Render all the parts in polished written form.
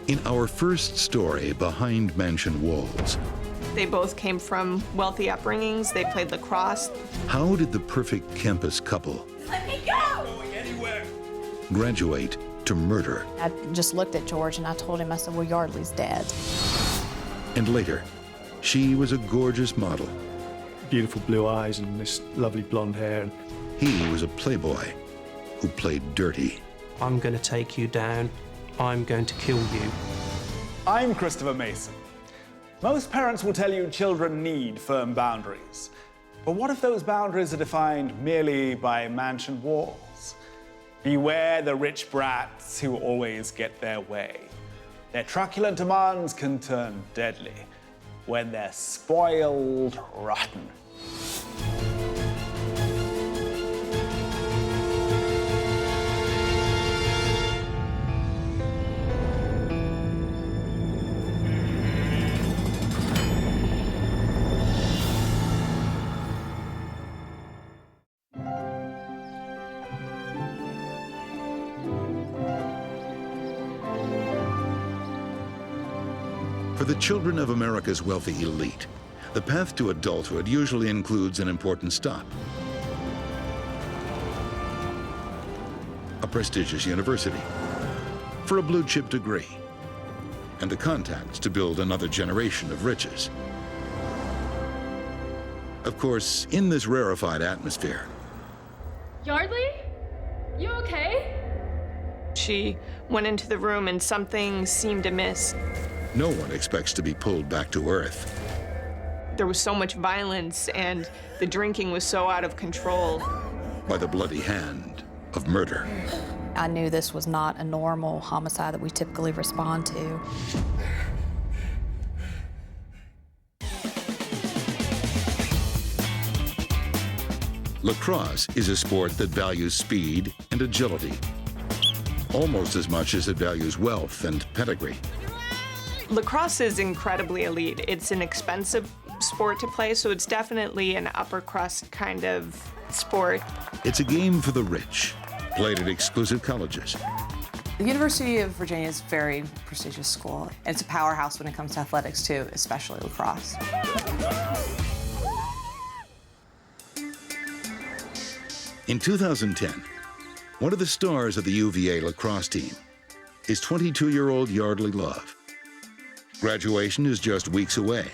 In our first story, Behind Mansion Walls, They both came from wealthy upbringings. They played lacrosse. how did the perfect campus couple Let me go! Going anywhere. graduate to murder? I just looked at George and I told him, I said, well, Yardley's dead. And later, she was a gorgeous model. Beautiful blue eyes and this lovely blonde hair. He was a playboy who played dirty. I'm going to take you down. I'm going to kill you. I'm Christopher Mason. Most parents will tell you children need firm boundaries. But what if those boundaries are defined merely by mansion walls? Beware the rich brats who always get their way. Their truculent demands can turn deadly when they're spoiled rotten. For the children of America's wealthy elite, the path to adulthood usually includes an important stop. A prestigious university, for a blue-chip degree, and the contacts to build another generation of riches. Of course, in this rarefied atmosphere, Yardley? You okay? She went into the room and something seemed amiss. no one expects to be pulled back to earth. There was so much violence and the drinking was so out of control. By the bloody hand of murder. I knew this was not a normal homicide that we typically respond to. Lacrosse is a sport that values speed and agility, almost as much as it values wealth and pedigree. Lacrosse is incredibly elite. It's an expensive sport to play, so it's definitely an upper crust kind of sport. It's a game for the rich, played at exclusive colleges. The University of Virginia is a very prestigious school. It's a powerhouse when it comes to athletics, too, especially lacrosse. In 2010, one of the stars of the UVA lacrosse team is 22-year-old Yardley Love. Graduation is just weeks away,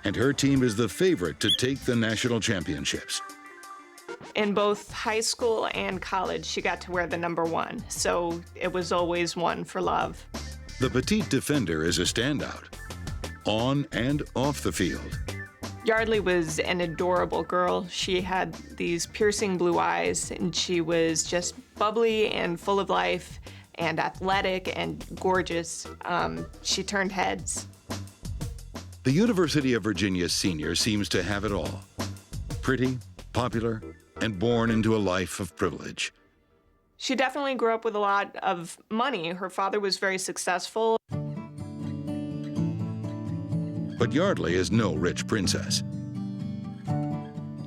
and her team is the favorite to take the national championships. In both high school and college, she got to wear the number 1, so it was always one for Love. The petite defender is a standout, on and off the field. Yardley was an adorable girl. She had these piercing blue eyes, and she was just bubbly and full of life and athletic and gorgeous. She turned heads. The University of Virginia senior seems to have it all. Pretty, popular, and born into a life of privilege. She definitely grew up with a lot of money. Her father was very successful. But Yardley is no rich princess.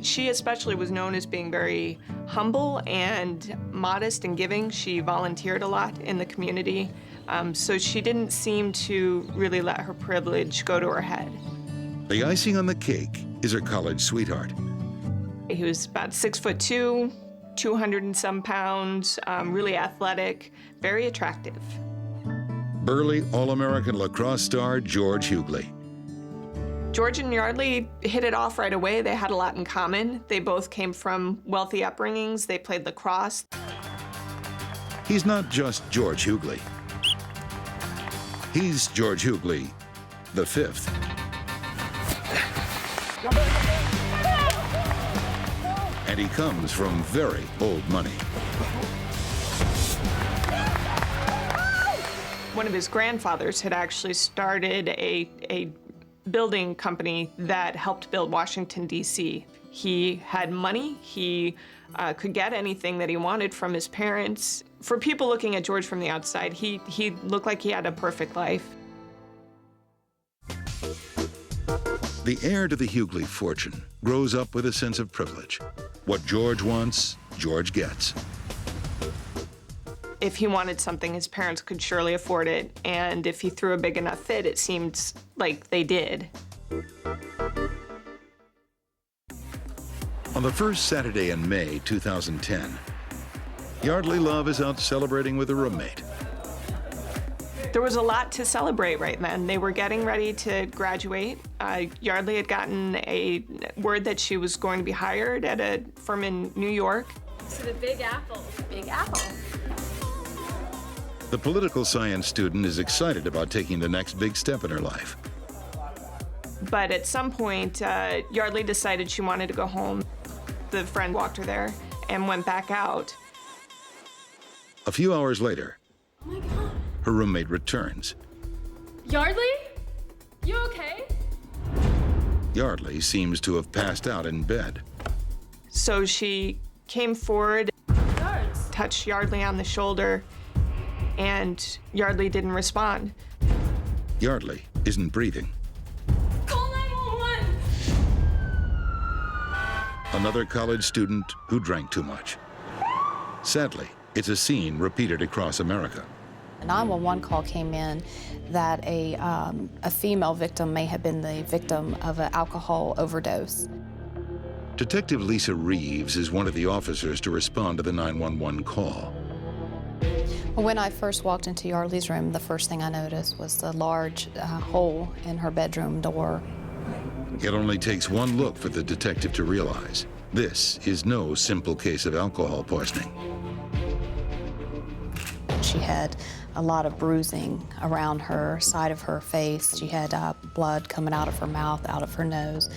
She especially was known as being very humble and modest and giving. She volunteered a lot in the community, so she didn't seem to really let her privilege go to her head. The icing on the cake is her college sweetheart. He was about 6'2", 200 and some pounds, really athletic, very attractive. Burly All-American lacrosse star George Hugley. George and Yardley hit it off right away. They had a lot in common. They both came from wealthy upbringings. They played lacrosse. He's not just George Hugley. He's George Hugley, the 5th. And he comes from very old money. One of his grandfathers had actually started a building company that helped build Washington, D.C. He had money. He could get anything that he wanted from his parents. For people looking at George from the outside, he looked like he had a perfect life. The heir to the Hugley fortune grows up with a sense of privilege. What George wants, George gets. If he wanted something, his parents could surely afford it, and if he threw a big enough fit, it seemed like they did. On the first Saturday in May 2010, Yardley Love is out celebrating with a roommate. There was a lot to celebrate right then. They were getting ready to graduate. Yardley had gotten a word that she was going to be hired at a firm in New York. To the Big Apple. Big Apple. The political science student is excited about taking the next big step in her life. But at some point, Yardley decided she wanted to go home. The friend walked her there and went back out. A few hours later, Oh my God. her roommate returns. Yardley? You okay? Yardley seems to have passed out in bed. So she came forward, Yards. touched Yardley on the shoulder, and Yardley didn't respond. Yardley isn't breathing. Call 911. Another college student who drank too much. Sadly, it's a scene repeated across America. A 911 call came in that a female victim may have been the victim of an alcohol overdose. Detective Lisa Reeves is one of the officers to respond to the 911 call. When I first walked into Yardley's room, the first thing I noticed was the large hole in her bedroom door. It only takes one look for the detective to realize this is no simple case of alcohol poisoning. She had a lot of bruising around her side of her face. She had blood coming out of her mouth, out of her nose.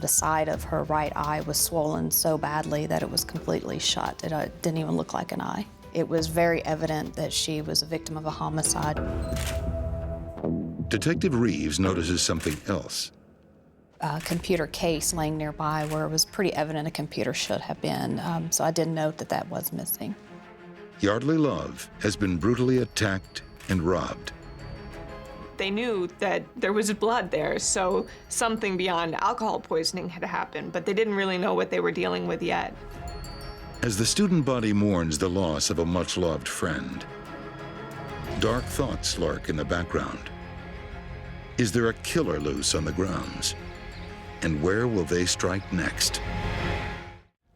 The side of her right eye was swollen so badly that it was completely shut. It didn't even look like an eye. It was very evident that she was a victim of a homicide. Detective Reeves notices something else. A computer case laying nearby where it was pretty evident a computer should have been, so I did note that that was missing. Yardley Love has been brutally attacked and robbed. They knew that there was blood there, so something beyond alcohol poisoning had happened, but they didn't really know what they were dealing with yet. As the student body mourns the loss of a much-loved friend, dark thoughts lurk in the background. Is there a killer loose on the grounds? And where will they strike next?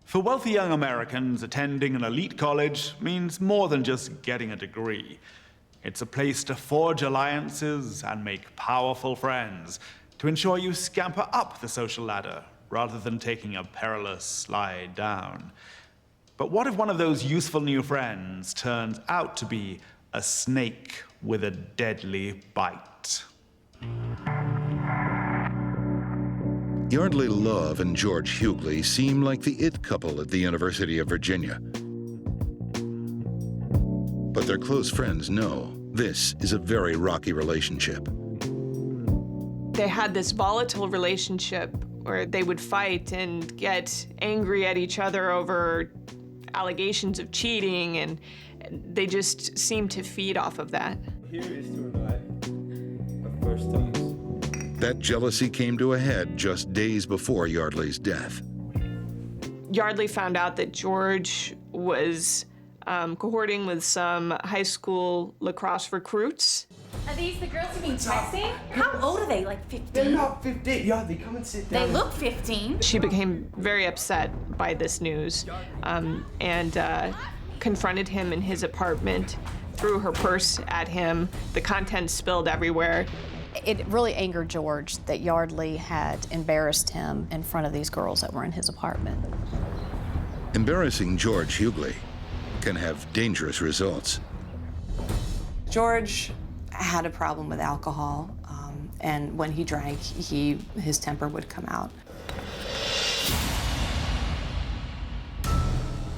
For wealthy young Americans, attending an elite college means more than just getting a degree. It's a place to forge alliances and make powerful friends, to ensure you scamper up the social ladder rather than taking a perilous slide down. But what if one of those useful new friends turns out to be a snake with a deadly bite? Yardley Love and George Hugley seem like the it couple at the University of Virginia. But their close friends know this is a very rocky relationship. They had this volatile relationship where they would fight and get angry at each other over allegations of cheating, and they just seemed to feed off of that. Here is to an eye of first times. That jealousy came to a head just days before Yardley's death. Yardley found out that George was cohorting with some high school lacrosse recruits. Are these the girls you've been texting? How old are they? Like 15? They're not 15. Yardley, come and sit down. They look 15. She became very upset by this news and confronted him in his apartment, threw her purse at him. The contents spilled everywhere. It really angered George that Yardley had embarrassed him in front of these girls that were in his apartment. Embarrassing George Hugley can have dangerous results. George had a problem with alcohol, and when he drank, his temper would come out.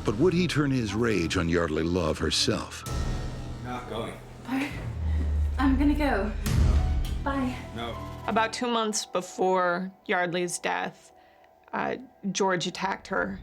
But would he turn his rage on Yardley Love herself? Not going. I'm gonna go. Bye. No. About 2 months before Yardley's death, George attacked her.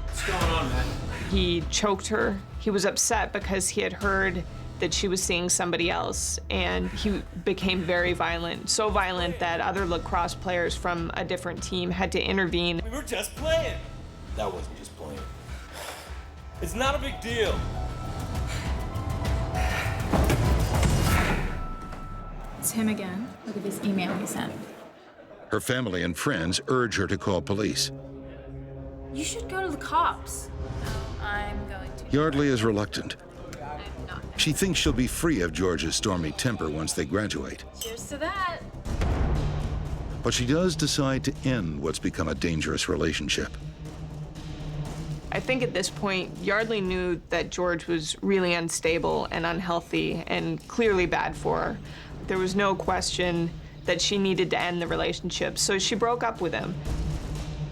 What's going on, man? He choked her. He was upset because he had heard that she was seeing somebody else, and he became very violent, so violent that other lacrosse players from a different team had to intervene. We were just playing. That wasn't just playing. It's not a big deal. It's him again. Look at this email he sent. Her family and friends urge her to call police. You should go to the cops. No, I'm going to. Yardley is reluctant. She thinks she'll be free of George's stormy temper once they graduate. Cheers to that. But she does decide to end what's become a dangerous relationship. I think at this point, Yardley knew that George was really unstable and unhealthy and clearly bad for her. There was no question that she needed to end the relationship, so she broke up with him.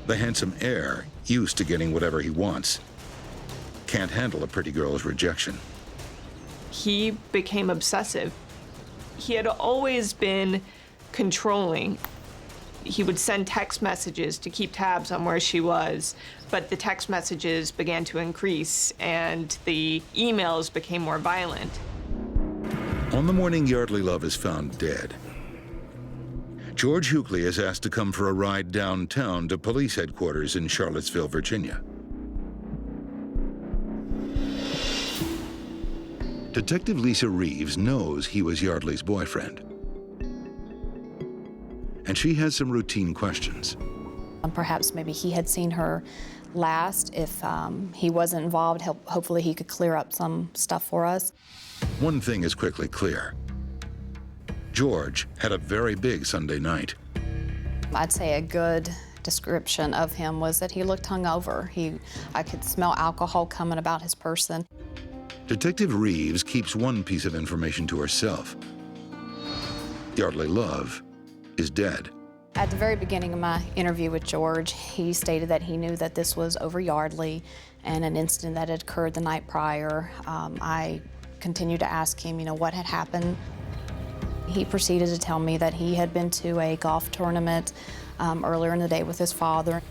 The handsome heir, used to getting whatever he wants, can't handle a pretty girl's rejection. He became obsessive. He had always been controlling. He would send text messages to keep tabs on where she was, but the text messages began to increase and the emails became more violent. On the morning Yardley Love is found dead, George Hugley is asked to come for a ride downtown to police headquarters in Charlottesville, Virginia. Detective Lisa Reeves knows he was Yardley's boyfriend, and she has some routine questions. Perhaps maybe he had seen her last. If he wasn't involved, hopefully he could clear up some stuff for us. One thing is quickly clear. George had a very big Sunday night. I'd say a good description of him was that he looked hungover. I could smell alcohol coming about his person. Detective Reeves keeps one piece of information to herself. Yardley Love is dead. At the very beginning of my interview with George, he stated that he knew that this was over Yardley and an incident that had occurred the night prior. I continued to ask him, what had happened. He proceeded to tell me that he had been to a golf tournament earlier in the day with his father,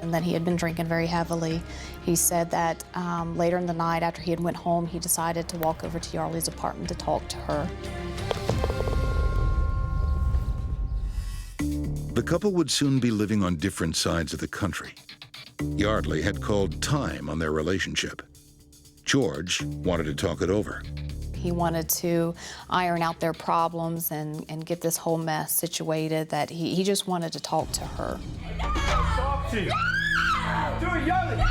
and that he had been drinking very heavily. He said that later in the night, after he had went home, he decided to walk over to Yardley's apartment to talk to her. The couple would soon be living on different sides of the country. Yardley had called time on their relationship. George wanted to talk it over. He wanted to iron out their problems and get this whole mess situated, that he just wanted to talk to her. Talk to you. Do it, Yardley.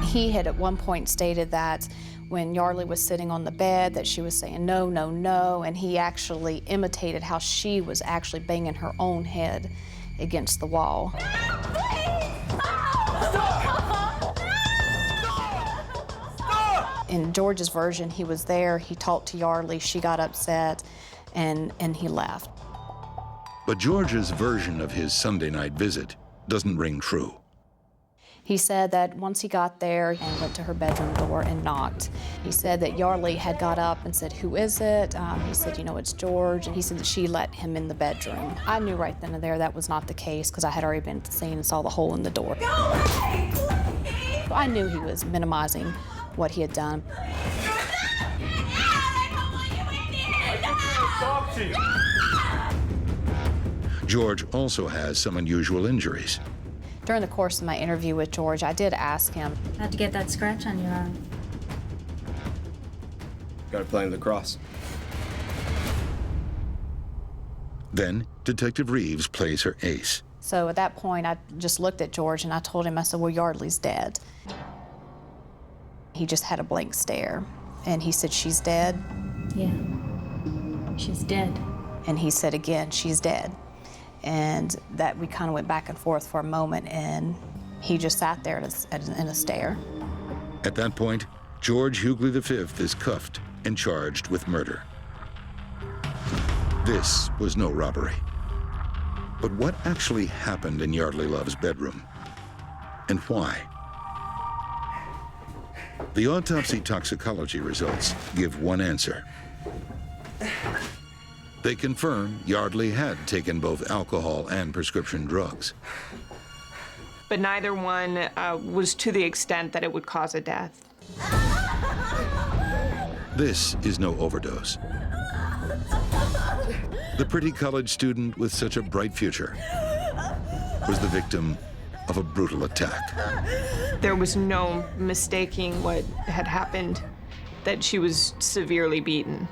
He had at one point stated that when Yardley was sitting on the bed that she was saying no, no, no, and he actually imitated how she was actually banging her own head against the wall. In George's version, he was there, he talked to Yardley, she got upset, and he left. But George's version of his Sunday night visit doesn't ring true. He said that once he got there and went to her bedroom door and knocked, he said that Yardley had got up and said, "Who is it?" He said, "It's George." And he said that she let him in the bedroom. I knew right then and there that was not the case because I had already been at the scene and saw the hole in the door. Go away, please. I knew he was minimizing what he had done. Talk to you. George also has some unusual injuries. During the course of my interview with George, I did ask him, How'd you get that scratch on your arm? Gotta play lacrosse. Then Detective Reeves plays her ace. so at that point I just looked at George and I told him, I said, "Well, Yardley's dead." He just had a blank stare and he said, "She's dead?" Yeah, she's dead. And he said again, "She's dead." And that we kind of went back and forth for a moment, and he just sat there in a stare. At that point, George Hugley V is cuffed and charged with murder. This was no robbery. But what actually happened in Yardley Love's bedroom? And why? The autopsy toxicology results give one answer. They confirm Yardley had taken both alcohol and prescription drugs. But neither one was to the extent that it would cause a death. This is no overdose. The pretty college student with such a bright future was the victim of a brutal attack. There was no mistaking what had happened, that she was severely beaten.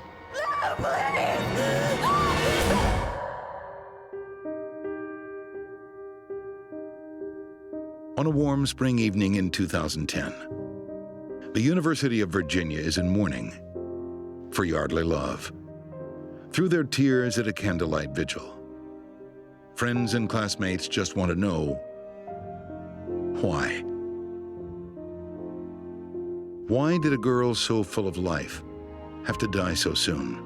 On a warm spring evening in 2010, the University of Virginia is in mourning for Yardley Love. Through their tears at a candlelight vigil, friends and classmates just want to know why. Why did a girl so full of life have to die so soon?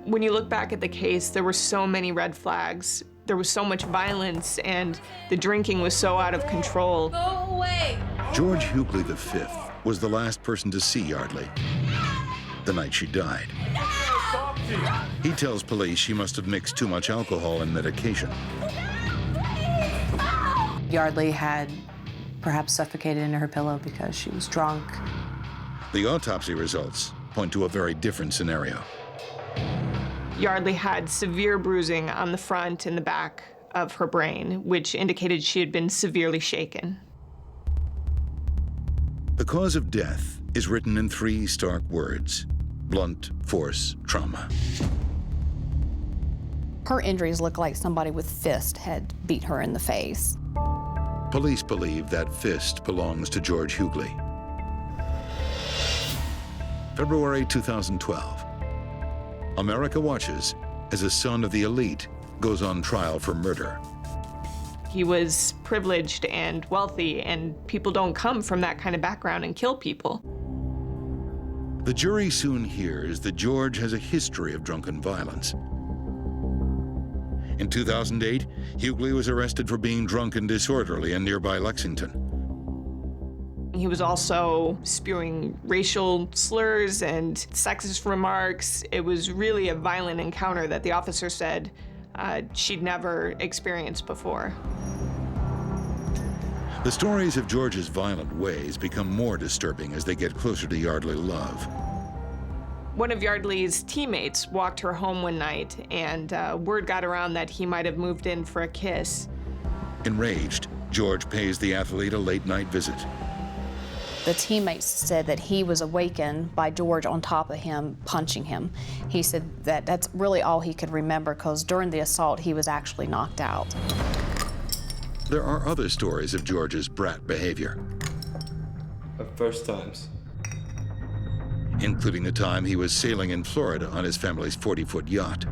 When you look back at the case, there were so many red flags. There was so much violence, and the drinking was so out of control. Go away! George Hugley V was the last person to see Yardley the night she died. He tells police she must have mixed too much alcohol and medication. Yardley had perhaps suffocated in her pillow because she was drunk. The autopsy results point to a very different scenario. Yardley had severe bruising on the front and the back of her brain, which indicated she had been severely shaken. The cause of death is written in 3 stark words: blunt force trauma. Her injuries look like somebody with fist had beat her in the face. Police believe that fist belongs to George Hugley. February 2012. America watches as a son of the elite goes on trial for murder. He was privileged and wealthy, and people don't come from that kind of background and kill people. The jury soon hears that George has a history of drunken violence. In 2008, Hugley was arrested for being drunk and disorderly in nearby Lexington. He was also spewing racial slurs and sexist remarks. It was really a violent encounter that the officer said she'd never experienced before. The stories of George's violent ways become more disturbing as they get closer to Yardley Love. One of Yardley's teammates walked her home one night, and word got around that he might have moved in for a kiss. Enraged, George pays the athlete a late-night visit. The teammates said that he was awakened by George on top of him, punching him. He said that that's really all he could remember, because during the assault, he was actually knocked out. There are other stories of George's brat behavior, First times. including the time he was sailing in Florida on his family's 40-foot yacht.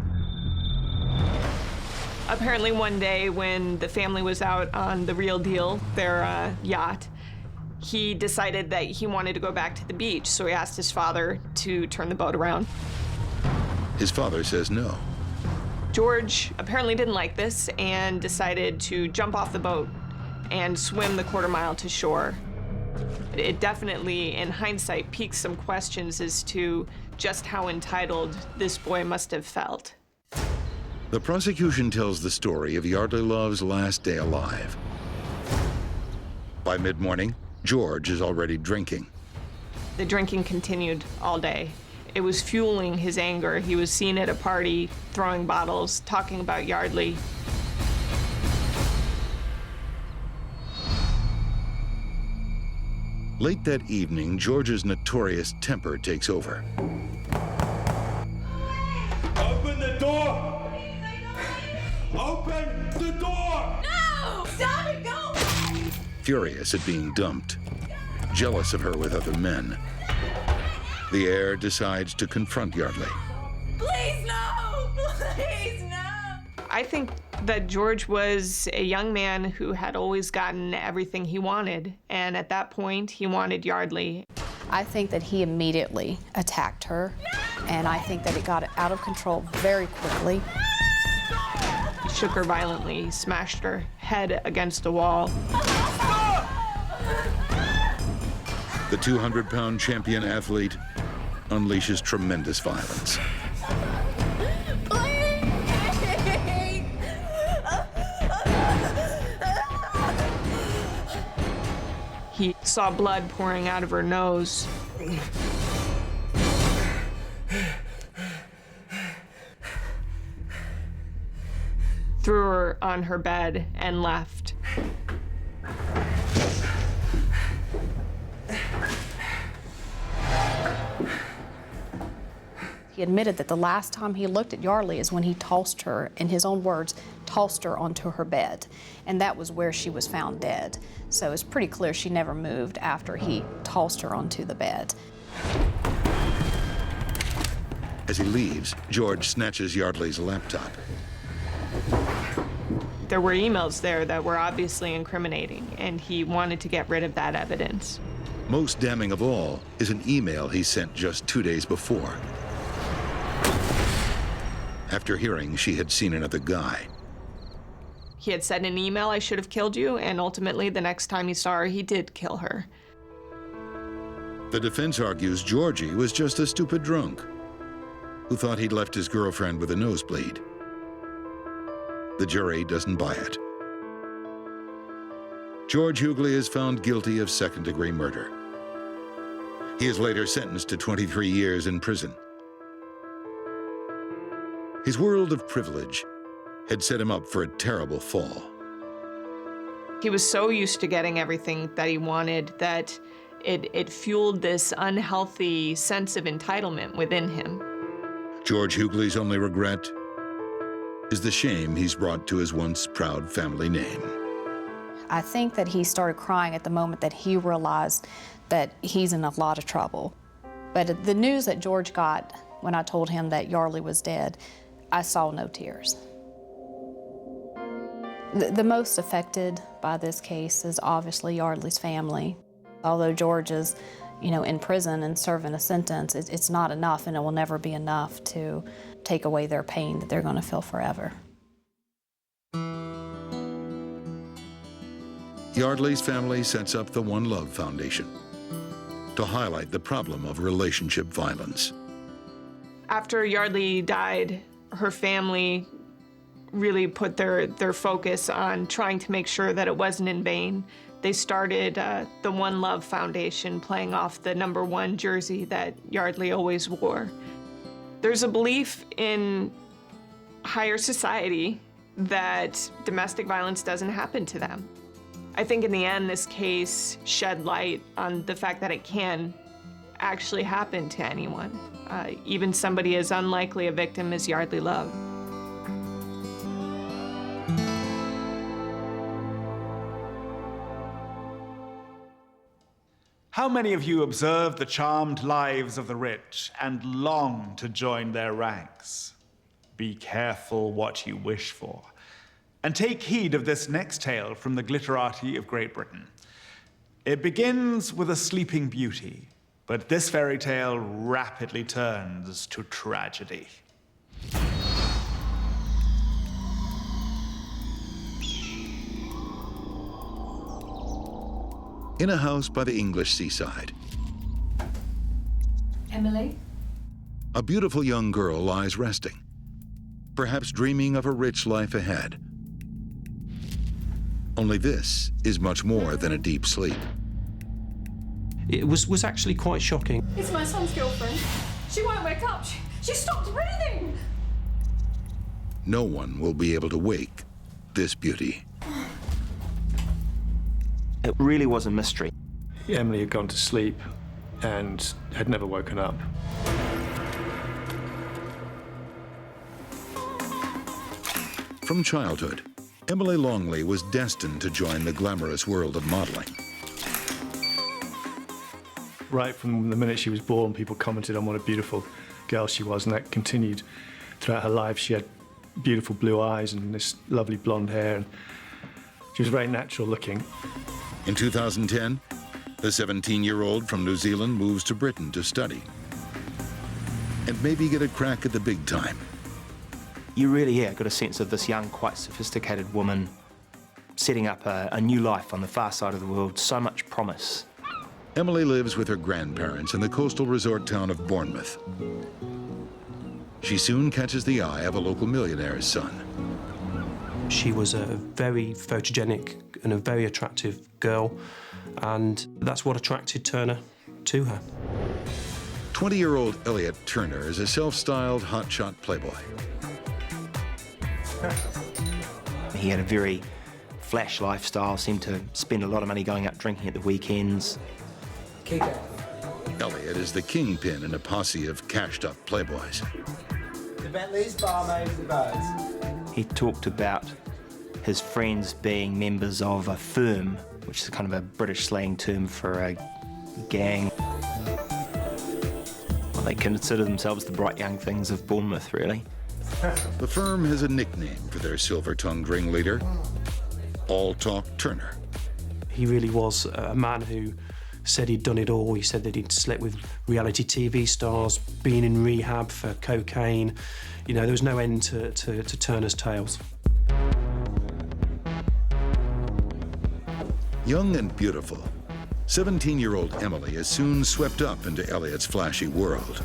Apparently one day when the family was out on the Real Deal, their yacht, he decided that he wanted to go back to the beach, so he asked his father to turn the boat around. His father says no. George apparently didn't like this and decided to jump off the boat and swim the quarter-mile to shore. It definitely, in hindsight, piques some questions as to just how entitled this boy must have felt. The prosecution tells the story of Yardley Love's last day alive. By mid-morning, George is already drinking. The drinking continued all day. It was fueling his anger. He was seen at a party, throwing bottles, talking about Yardley. Late that evening, George's notorious temper takes over. Open the door! Open the door! No! Stop it! Go! Furious at being dumped, jealous of her with other men, the heir decides to confront Yardley. Please, no! Please, no! I think that George was a young man who had always gotten everything he wanted, and at that point, he wanted Yardley. I think that he immediately attacked her, and I think that it got out of control very quickly. He shook her violently, smashed her head against a wall. The 200-pound champion athlete unleashes tremendous violence. He saw blood pouring out of her nose. Threw her on her bed and left. He admitted that the last time he looked at Yardley is when he tossed her, in his own words, tossed her onto her bed. And that was where she was found dead. So it's pretty clear she never moved after he tossed her onto the bed. As he leaves, George snatches Yardley's laptop. There were emails there that were obviously incriminating, and he wanted to get rid of that evidence. Most damning of all is an email he sent just 2 days before, after hearing she had seen another guy. He had said in an email, "I should have killed you," and ultimately, the next time he saw her, he did kill her. The defense argues Georgie was just a stupid drunk who thought he'd left his girlfriend with a nosebleed. The jury doesn't buy it. George Hugley is found guilty of second-degree murder. He is later sentenced to 23 years in prison. His world of privilege had set him up for a terrible fall. He was so used to getting everything that he wanted that it fueled this unhealthy sense of entitlement within him. George Hugley's only regret is the shame he's brought to his once proud family name. I think that he started crying at the moment that he realized that he's in a lot of trouble. But the news that George got when I told him that Yardley was dead, I saw no tears. The most affected by this case is obviously Yardley's family. Although George is, in prison and serving a sentence, it's not enough, and it will never be enough to take away their pain that they're going to feel forever. Yardley's family sets up the One Love Foundation to highlight the problem of relationship violence. After Yardley died, her family really put their focus on trying to make sure that it wasn't in vain. They started the One Love Foundation, playing off the #1 jersey that Yardley always wore. There's a belief in higher society that domestic violence doesn't happen to them. I think in the end, this case shed light on the fact that it can actually happen to anyone, even somebody as unlikely a victim as Yardley Love. How many of you observe the charmed lives of the rich and long to join their ranks? Be careful what you wish for. And take heed of this next tale from the glitterati of Great Britain. It begins with a sleeping beauty, but this fairy tale rapidly turns to tragedy. In a house by the English seaside, Emily? a beautiful young girl lies resting, perhaps dreaming of a rich life ahead. Only this is much more than a deep sleep. It was actually quite shocking. It's my son's girlfriend. She won't wake up. She stopped breathing. No one will be able to wake this beauty. It really was a mystery. Emily had gone to sleep and had never woken up. From childhood, Emily Longley was destined to join the glamorous world of modeling. Right from the minute she was born, people commented on what a beautiful girl she was, and that continued throughout her life. She had beautiful blue eyes and this lovely blonde hair, and she was very natural looking. In 2010, the 17-year-old from New Zealand moves to Britain to study and maybe get a crack at the big time. You really, got a sense of this young, quite sophisticated woman setting up a new life on the far side of the world. So much promise. Emily lives with her grandparents in the coastal resort town of Bournemouth. She soon catches the eye of a local millionaire's son. She was a very photogenic and a very attractive girl. and that's what attracted Turner to her. 20-year-old Elliot Turner is a self-styled hotshot playboy. He had a very flash lifestyle, seemed to spend a lot of money going out drinking at the weekends. Elliot is the kingpin in a posse of cashed-up playboys. The Bentleys, barmaids, the birds. He talked about his friends being members of a firm, which is kind of a British slang term for a gang. Well, they consider themselves the bright young things of Bournemouth, really. The firm has a nickname for their silver-tongued ringleader, All Talk Turner. He really was a man who said he'd done it all. He said that he'd slept with reality TV stars, been in rehab for cocaine. You know, there was no end to Turner's tales. Young and beautiful, 17-year-old Emily is soon swept up into Elliot's flashy world.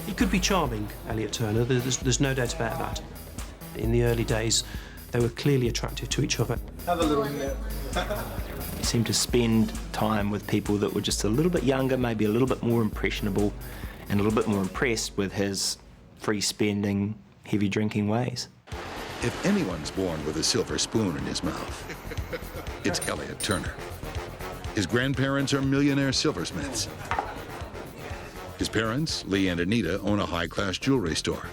He could be charming, Elliot Turner, there's no doubt about that. In the early days, they were clearly attracted to each other. Have a little nip. He seemed to spend time with people that were just a little bit younger, maybe a little bit more impressionable, and a little bit more impressed with his free-spending, heavy-drinking ways. If anyone's born with a silver spoon in his mouth, it's Elliot Turner. His grandparents are millionaire silversmiths. His parents, Lee and Anita, own a high-class jewelry store.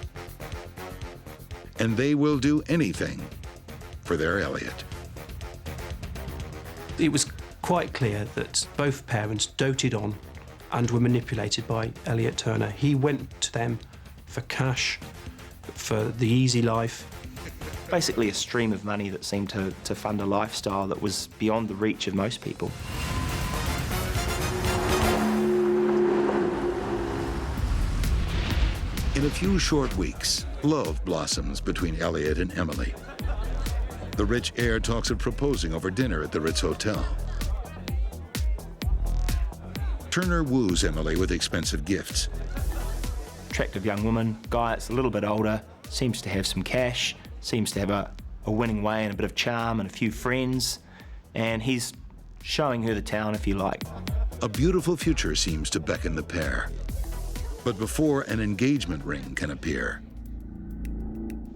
And they will do anything for their Elliot. It was quite clear that both parents doted on and were manipulated by Elliot Turner. He went to them for cash, for the easy life. Basically a stream of money that seemed to fund a lifestyle that was beyond the reach of most people. In a few short weeks, love blossoms between Elliot and Emily. The rich heir talks of proposing over dinner at the Ritz Hotel. Turner woos Emily with expensive gifts. Attractive young woman, guy that's a little bit older, seems to have some cash, seems to have a winning way and a bit of charm and a few friends, and he's showing her the town, if you like. A beautiful future seems to beckon the pair. But before an engagement ring can appear,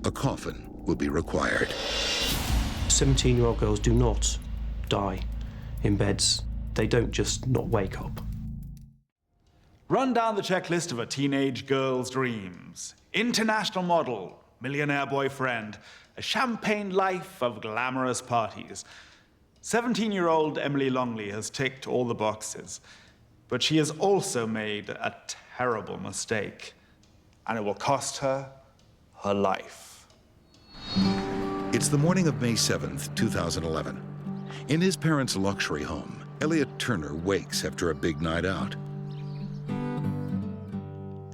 a coffin will be required. 17-year-old girls do not die in beds. They don't just not wake up. Run down the checklist of a teenage girl's dreams. International model, millionaire boyfriend, a champagne life of glamorous parties. 17-year-old Emily Longley has ticked all the boxes, but she has also made a terrible mistake, and it will cost her her life. It's the morning of May 7th, 2011. In his parents' luxury home, Elliot Turner wakes after a big night out.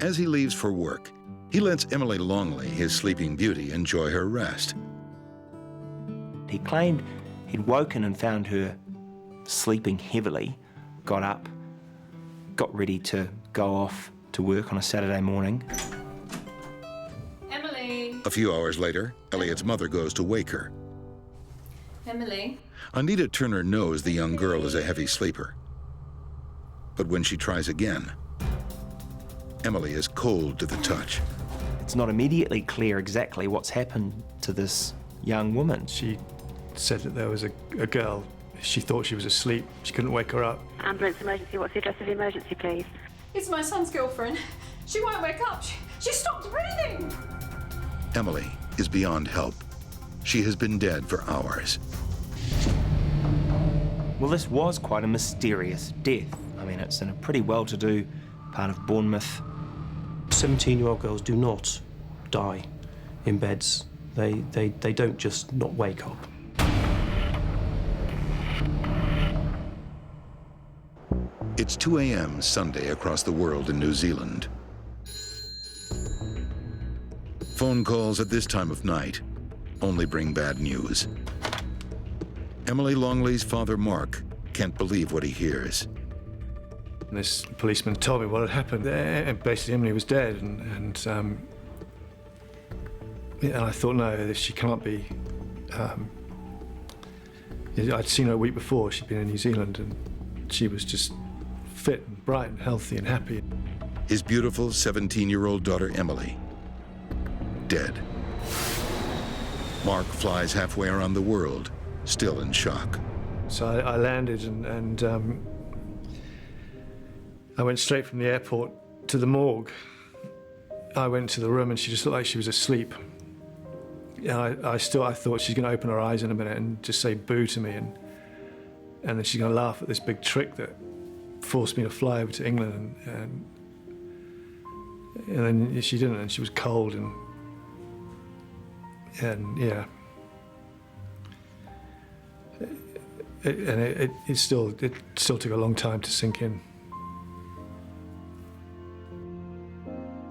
As he leaves for work, he lets Emily Longley, his sleeping beauty, enjoy her rest. He claimed he'd woken and found her sleeping heavily, got up, got ready to go off to work on a Saturday morning. Emily. A few hours later, Elliot's mother goes to wake her. Emily. Anita Turner knows the young girl is a heavy sleeper. But when she tries again, Emily is cold to the touch. It's not immediately clear exactly what's happened to this young woman. She said that there was a girl. She thought she was asleep. She couldn't wake her up. Ambulance emergency. What's the address of the emergency, please? It's my son's girlfriend. She won't wake up. She stopped breathing. Emily is beyond help. She has been dead for hours. Well, this was quite a mysterious death. I mean, it's in a pretty well-to-do part of Bournemouth. 17-year-old girls do not die in beds. They don't just not wake up. It's 2 a.m. Sunday across the world in New Zealand. Phone calls at this time of night only bring bad news. Emily Longley's father, Mark, can't believe what he hears. And this policeman told me what had happened. And basically, Emily was dead, and I thought, no, she can't be. I'd seen her a week before. She'd been in New Zealand, and she was just fit and bright and healthy and happy. His beautiful 17-year-old daughter, Emily, dead. Mark flies halfway around the world, still in shock. So I landed and I went straight from the airport to the morgue. I went to the room and she just looked like she was asleep. I thought she's going to open her eyes in a minute and just say boo to me, and then she's going to laugh at this big trick that forced me to fly over to England, and then she didn't, and she was cold and yeah. It still took a long time to sink in.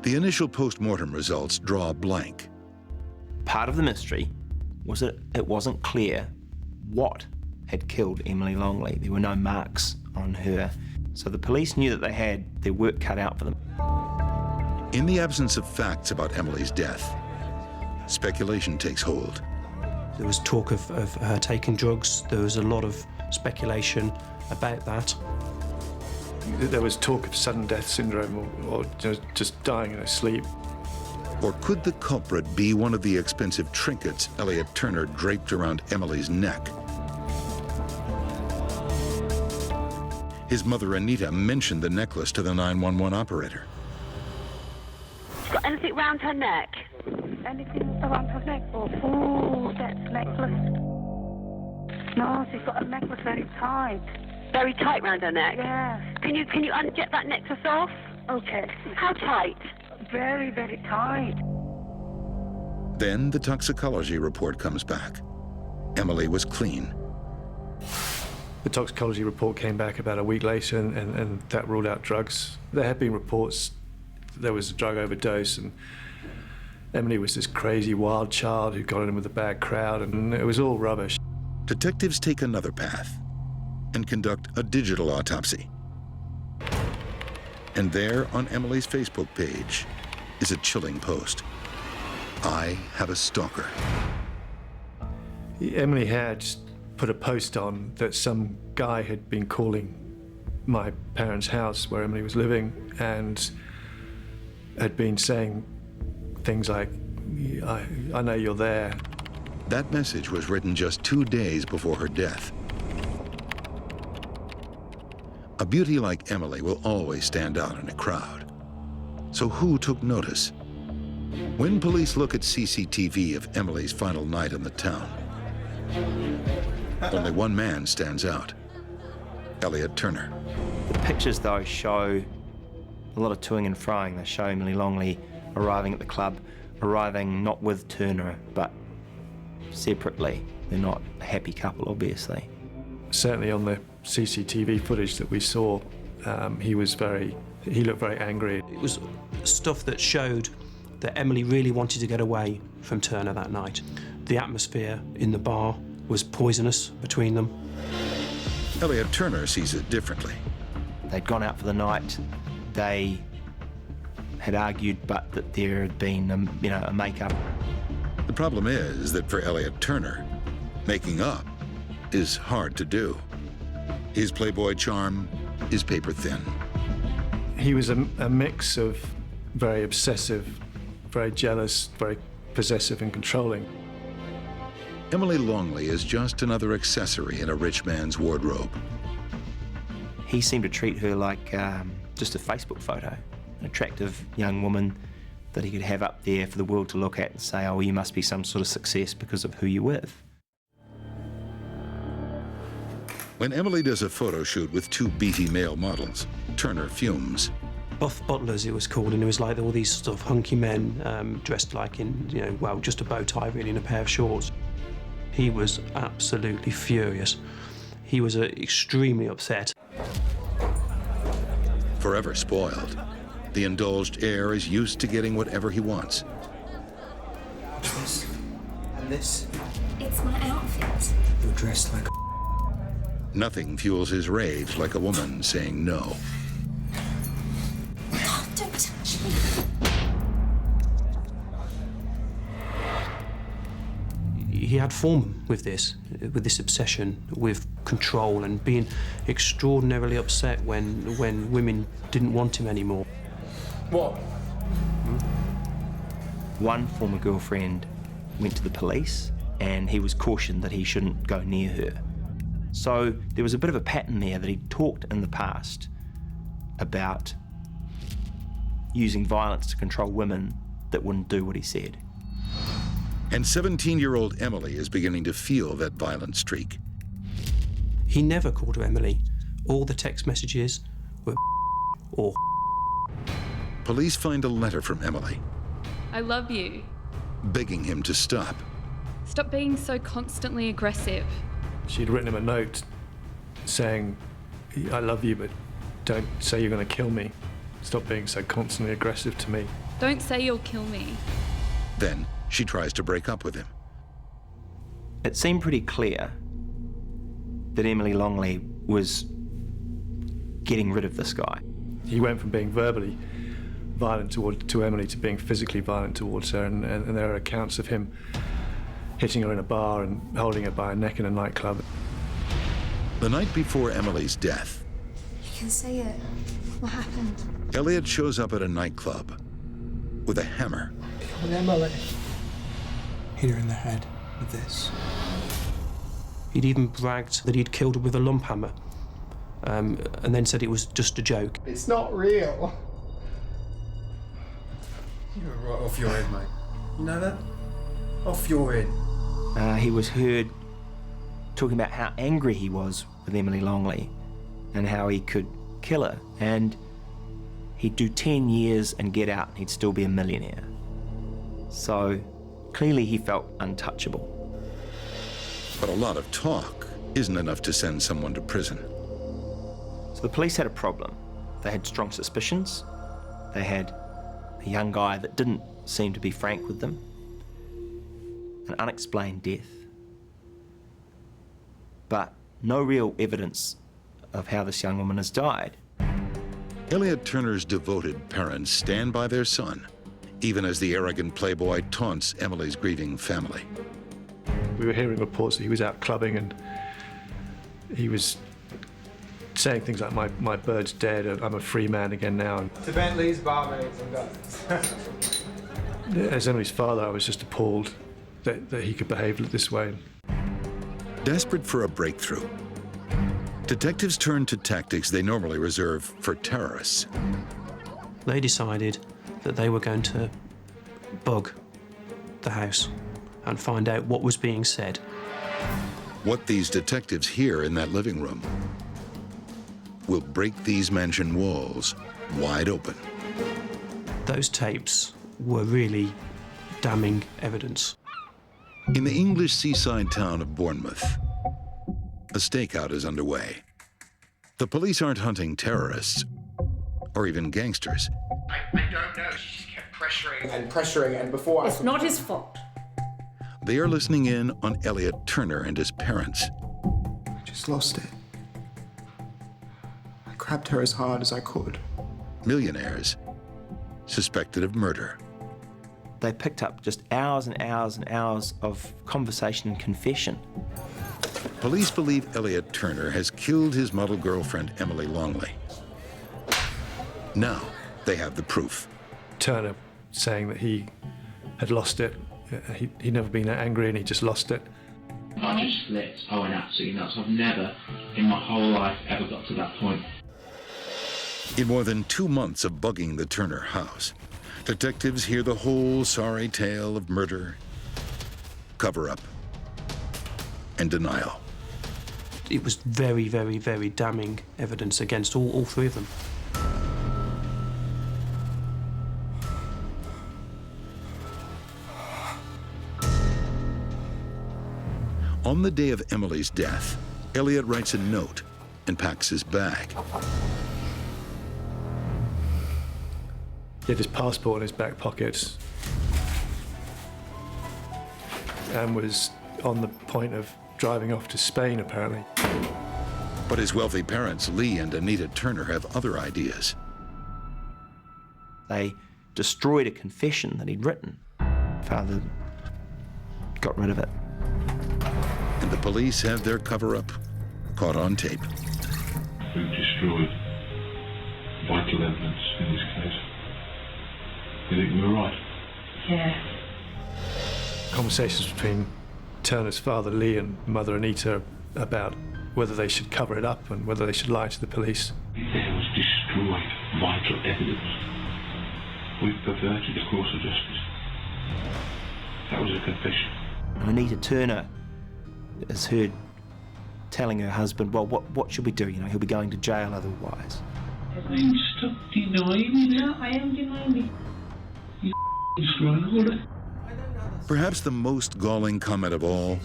The initial post-mortem results draw a blank. Part of the mystery was that it wasn't clear what had killed Emily Longley. There were no marks on her. So the police knew that they had their work cut out for them. In the absence of facts about Emily's death, speculation takes hold. There was talk of her taking drugs. There was a lot of speculation about that. There was talk of sudden death syndrome or just dying in her sleep. Or could the culprit be one of the expensive trinkets Elliot Turner draped around Emily's neck? His mother, Anita, mentioned the necklace to the 911 operator. She's got anything round her neck? Anything around her neck? Oh, that necklace. No, she's got a necklace very tight. Very tight round her neck? Yes. Can you get that necklace off? Okay. How tight? Very, very tight. Then the toxicology report comes back. Emily was clean. The toxicology report came back about a week later, and that ruled out drugs. There had been reports that there was a drug overdose, and Emily was this crazy wild child who got in with a bad crowd, and it was all rubbish. Detectives take another path and conduct a digital autopsy. And there on Emily's Facebook page is a chilling post. I have a stalker. Emily had put a post on that some guy had been calling my parents' house where Emily was living and had been saying things like, I know you're there. That message was written just 2 days before her death. A beauty like Emily will always stand out in a crowd. So who took notice? When police look at CCTV of Emily's final night in the town, only one man stands out: Elliot Turner. The pictures, though, show a lot of toing and froing. They show Emily Longley arriving at the club, arriving not with Turner, but separately. They're not a happy couple, obviously. Certainly on the CCTV footage that we saw, he looked very angry. It was stuff that showed that Emily really wanted to get away from Turner that night. The atmosphere in the bar was poisonous between them. Elliot Turner sees it differently. They'd gone out for the night. They had argued, but that there had been, a make-up. The problem is that for Elliot Turner, making up is hard to do. His Playboy charm is paper thin. He was a mix of very obsessive, very jealous, very possessive and controlling. Emily Longley is just another accessory in a rich man's wardrobe. He seemed to treat her like just a Facebook photo, an attractive young woman that he could have up there for the world to look at and say, oh, you must be some sort of success because of who you're with. When Emily does a photo shoot with 2 beefy male models, Turner fumes. Buff butlers, it was called, and it was like all these sort of hunky men dressed like in, just a bow tie really and a pair of shorts. He was absolutely furious. He was extremely upset. Forever spoiled, the indulged heir is used to getting whatever he wants. This and this. It's my outfit. You're dressed like a... Nothing fuels his rage like a woman saying no. God, don't touch me. he had form with this obsession with control and being extraordinarily upset when women didn't want him anymore. What? One former girlfriend went to the police and he was cautioned that he shouldn't go near her. So there was a bit of a pattern there that he'd talked in the past about using violence to control women that wouldn't do what he said. And 17-year-old Emily is beginning to feel that violent streak. He never called her Emily. All the text messages were or. Police find a letter from Emily, I love you. begging him to stop. Stop being so constantly aggressive. She'd written him a note saying, I love you, but don't say you're going to kill me. Stop being so constantly aggressive to me. Don't say you'll kill me. Then she tries to break up with him. It seemed pretty clear that Emily Longley was getting rid of this guy. He went from being verbally violent to Emily to being physically violent towards her, and there are accounts of him hitting her in a bar and holding her by her neck in a nightclub. The night before Emily's death, You can say it. What happened? Elliot shows up at a nightclub with a hammer. Kill Emily. Hit her in the head with this. He'd even bragged that he'd killed her with a lump hammer, and then said it was just a joke. It's not real. You're right off your head, mate. You know that? Off your head. He was heard talking about how angry he was with Emily Longley and how he could kill her, and he'd do 10 years and get out and he'd still be a millionaire. So clearly he felt untouchable. But a lot of talk isn't enough to send someone to prison. So the police had a problem. They had strong suspicions. They had a young guy that didn't seem to be frank with them. An unexplained death. But no real evidence of how this young woman has died. Elliot Turner's devoted parents stand by their son, even as the arrogant playboy taunts Emily's grieving family. We were hearing reports that he was out clubbing and he was saying things like, my bird's dead, I'm a free man again now. And To Bentley's, barmaids and guns. as Emily's father, I was just appalled that he could behave this way. Desperate for a breakthrough, detectives turn to tactics they normally reserve for terrorists. They decided that they were going to bug the house and find out what was being said. What these detectives hear in that living room will break these mansion walls wide open. Those tapes were really damning evidence. In the English seaside town of Bournemouth, a stakeout is underway. The police aren't hunting terrorists or even gangsters. I don't know. She just kept pressuring and before It's not his fault. They are listening in on Elliot Turner and his parents. I just lost it. I grabbed her as hard as I could. Millionaires suspected of murder. They picked up just hours and hours and hours of conversation and confession. Police believe Elliot Turner has killed his model girlfriend, Emily Longley. Now they have the proof. Turner saying that he had lost it. He'd never been that angry and he just lost it. I just flipped. I went absolutely nuts. I've never in my whole life ever got to that point. In more than 2 months of bugging the Turner house, detectives hear the whole sorry tale of murder, cover-up, and denial. It was very, very, very damning evidence against all three of them. On the day of Emily's death, Elliot writes a note and packs his bag. He had his passport in his back pocket and was on the point of driving off to Spain, apparently. But his wealthy parents, Lee and Anita Turner, have other ideas. They destroyed a confession that he'd written. Father got rid of it. and the police have their cover-up caught on tape. We've destroyed vital evidence in this case. You think we were right? Yeah. Conversations between Turner's father, Lee, and mother, Anita, about whether they should cover it up and whether they should lie to the police. There was destroyed vital evidence. We've perverted the course of justice. That was a confession. Anita Turner is heard telling her husband, well, what should we do? You know, he'll be going to jail otherwise. Stop denying me now. I am denying me. You strangler. Perhaps the most galling comment of all,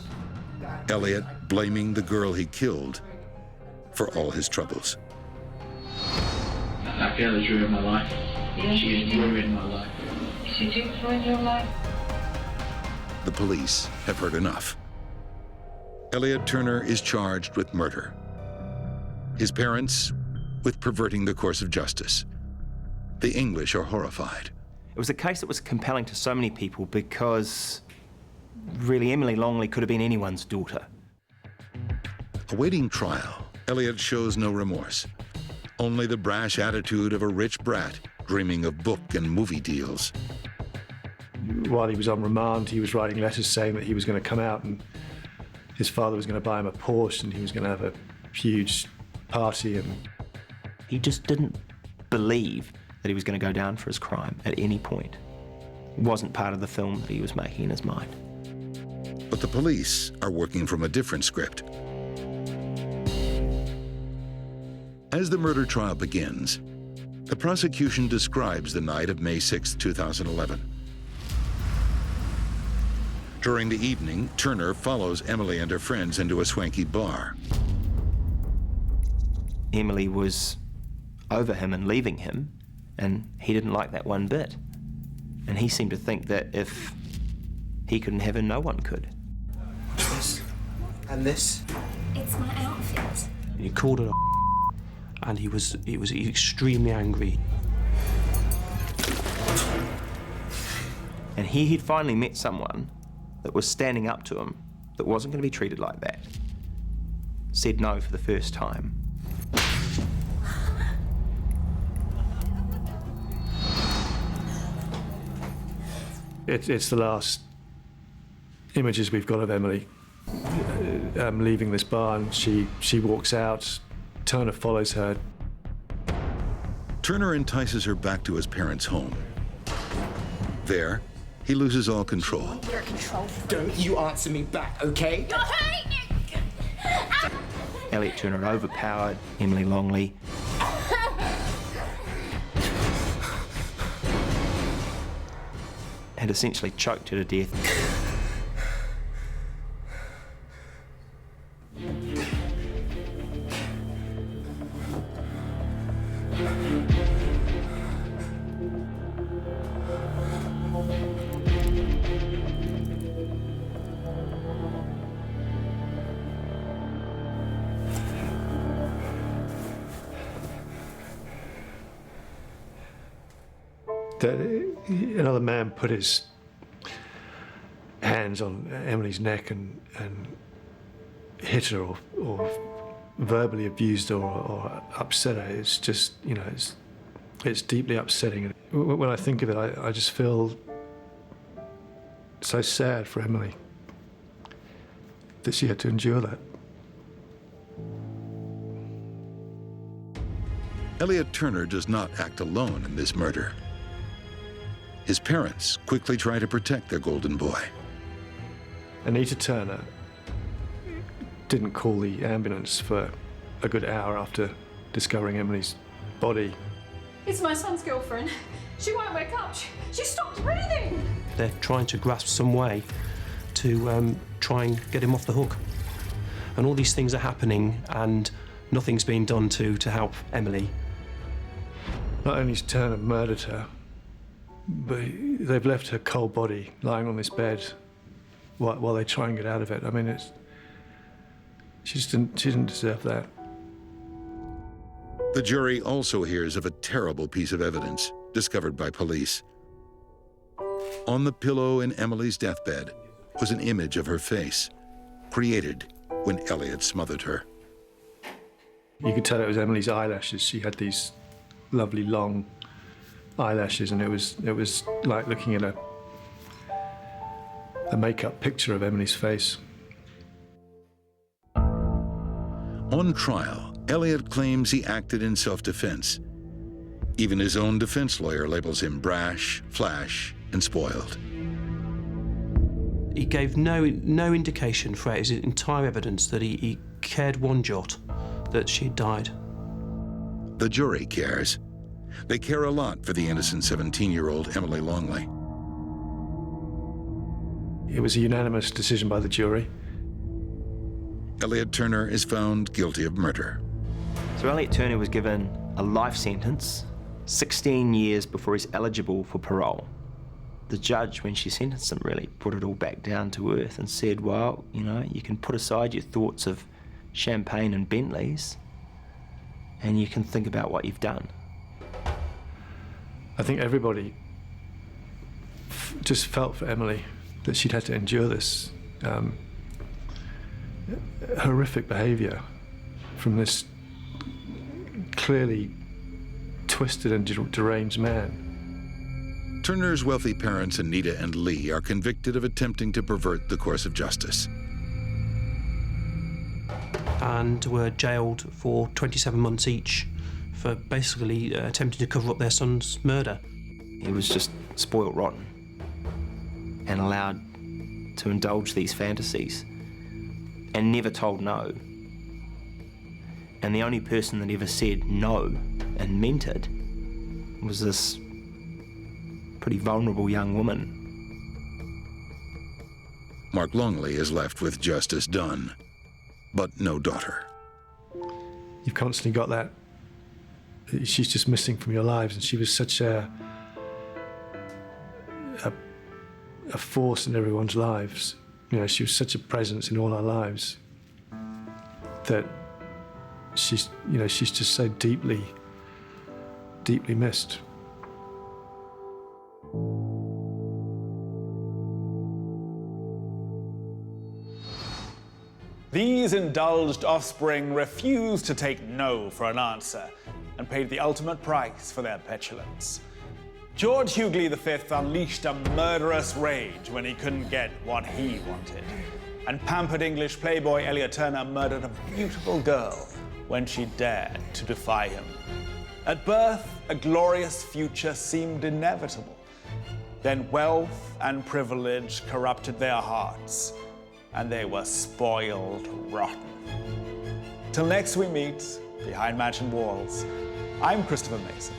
Elliot blaming the girl he killed for all his troubles. That girl has ruined my life. Yeah, she has ruined my life. She did ruin your life. The police have heard enough. Elliot Turner is charged with murder. His parents with perverting the course of justice. The English are horrified. It was a case that was compelling to so many people because really Emily Longley could have been anyone's daughter. Awaiting trial, Elliot shows no remorse. Only the brash attitude of a rich brat dreaming of book and movie deals. While he was on remand, he was writing letters saying that he was going to come out and his father was going to buy him a Porsche and he was going to have a huge party. And he just didn't believe that he was going to go down for his crime at any point. It wasn't part of the film that he was making in his mind. But the police are working from a different script. As the murder trial begins, the prosecution describes the night of May 6, 2011. During the evening, Turner follows Emily and her friends into a swanky bar. Emily was over him and leaving him, and he didn't like that one bit. And he seemed to think that if he couldn't have her, no one could. This and this. It's my outfit. He called her and he was extremely angry. And he'd finally met someone that was standing up to him, that wasn't going to be treated like that. Said no for the first time. it's the last images we've got of Emily leaving this bar, and she walks out. Turner follows her. Turner entices her back to his parents' home. There, he loses all control. Don't you answer me back, okay? Elliot Turner overpowered Emily Longley. And essentially choked her to death. Another man put his hands on Emily's neck and hit her or verbally abused her or upset her. It's just, you know, it's deeply upsetting. When I think of it, I just feel so sad for Emily that she had to endure that. Elliot Turner does not act alone in this murder. His parents quickly try to protect their golden boy. Anita Turner didn't call the ambulance for a good hour after discovering Emily's body. It's my son's girlfriend. She won't wake up. She stopped breathing. They're trying to grasp some way to try and get him off the hook. And all these things are happening and nothing's being done to help Emily. Not only has Turner murdered her, but they've left her cold body lying on this bed while they try and get out of it. I mean, she didn't deserve that. The jury also hears of a terrible piece of evidence discovered by police. On the pillow in Emily's deathbed was an image of her face, created when Elliot smothered her. You could tell it was Emily's eyelashes. She had these lovely long eyelashes, and it was like looking at a make-up picture of Emily's face. On trial, Elliot claims he acted in self-defense. Even his own defense lawyer labels him brash, flash, and spoiled. He gave no indication throughout his entire evidence that he cared one jot that she had died. The jury cares. They care a lot for the innocent 17-year-old Emily Longley. It was a unanimous decision by the jury. Elliot Turner is found guilty of murder. So Elliot Turner was given a life sentence 16 years before he's eligible for parole. The judge, when she sentenced him, really put it all back down to earth and said, well, you know, you can put aside your thoughts of champagne and Bentleys and you can think about what you've done. I think everybody just felt for Emily that she'd had to endure this horrific behaviour from this clearly twisted and deranged man. Turner's wealthy parents, Anita and Lee, are convicted of attempting to pervert the course of justice. And were jailed for 27 months each for basically attempting to cover up their son's murder. He was just spoiled rotten and allowed to indulge these fantasies and never told no. And the only person that ever said no and meant it was this pretty vulnerable young woman. Mark Longley is left with justice done, but no daughter. You've constantly got that. She's just missing from your lives, and she was such a force in everyone's lives. You know, she was such a presence in all our lives that she's just so deeply, deeply missed. These indulged offspring refused to take no for an answer and paid the ultimate price for their petulance. George Hugley V unleashed a murderous rage when he couldn't get what he wanted. And pampered English playboy Elliot Turner murdered a beautiful girl when she dared to defy him. At birth, a glorious future seemed inevitable. Then wealth and privilege corrupted their hearts, and they were spoiled rotten. Till next we meet behind mansion walls, I'm Christopher Mason.